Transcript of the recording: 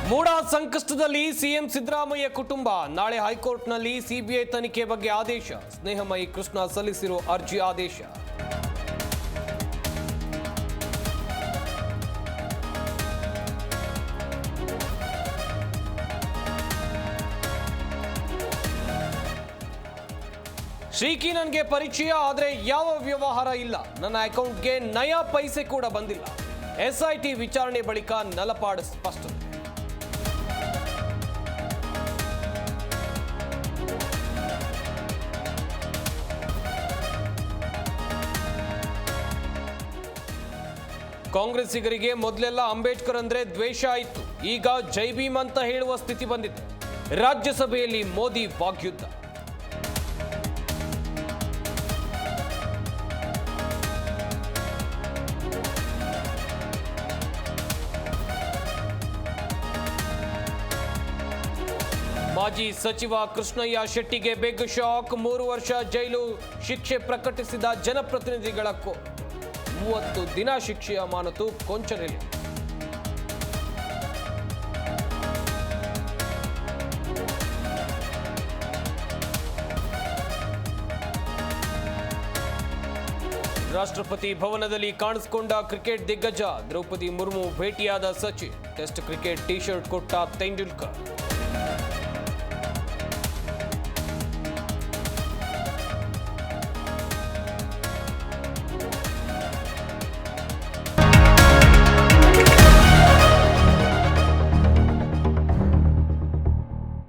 ಮೂಡ ಸಂಕಷ್ಟದಲ್ಲಿ ಸಿಎಂ ಸಿದ್ದರಾಮಯ್ಯ ಕುಟುಂಬ ನಾಳೆ ಹೈಕೋರ್ಟ್ನಲ್ಲಿ ಸಿಬಿಐ ತನಿಖೆ ಬಗ್ಗೆ ಆದೇಶ. ಸ್ನೇಹಮಯಿ ಕೃಷ್ಣ ಸಲ್ಲಿಸಿರುವ ಅರ್ಜಿ ಆದೇಶ. ಶ್ರೀಕಿ ನನಗೆ ಪರಿಚಯ, ಆದರೆ ಯಾವ ವ್ಯವಹಾರ ಇಲ್ಲ. ನನ್ನ ಅಕೌಂಟ್ಗೆ ನಯಾ ಪೈಸೆ ಕೂಡ ಬಂದಿಲ್ಲ. ಎಸ್ಐಟಿ ವಿಚಾರಣೆ ಬಳಿಕ ನಲಪಾಡ್ ಸ್ಪಷ್ಟನೆ. ಕಾಂಗ್ರೆಸ್ಸಿಗರಿಗೆ ಮೊದಲೆಲ್ಲ ಅಂಬೇಡ್ಕರ್ ಅಂದ್ರೆ ದ್ವೇಷ ಆಯಿತು. ಈಗ ಜೈ ಭೀಮ್ ಅಂತ ಹೇಳುವ ಸ್ಥಿತಿ ಬಂದಿದೆ. ರಾಜ್ಯಸಭೆಯಲ್ಲಿ ಮೋದಿ ವಾಗ್ಯುದ್ಧ. ಮಾಜಿ ಸಚಿವ ಕೃಷ್ಣಯ್ಯ ಶೆಟ್ಟಿಗೆ ಬಿಗ್ ಶಾಕ್. 3 ವರ್ಷ ಜೈಲು ಶಿಕ್ಷೆ ಪ್ರಕಟಿಸಿದ ಜನಪ್ರತಿನಿಧಿಗಳ 30 ದಿನ ಶಿಕ್ಷೆಯ ಅಮಾನತು ಕೊಂಚರಿಲ್ಲ. ರಾಷ್ಟ್ರಪತಿ ಭವನದಲ್ಲಿ ಕಾಣಿಸಿಕೊಂಡ ಕ್ರಿಕೆಟ್ ದಿಗ್ಗಜ ದ್ರೌಪದಿ ಮುರ್ಮು ಭೇಟಿಯಾದ Sachin. Test cricket T shirt ಕೊಟ್ಟ ತೆಂಡೂಲ್ಕರ್.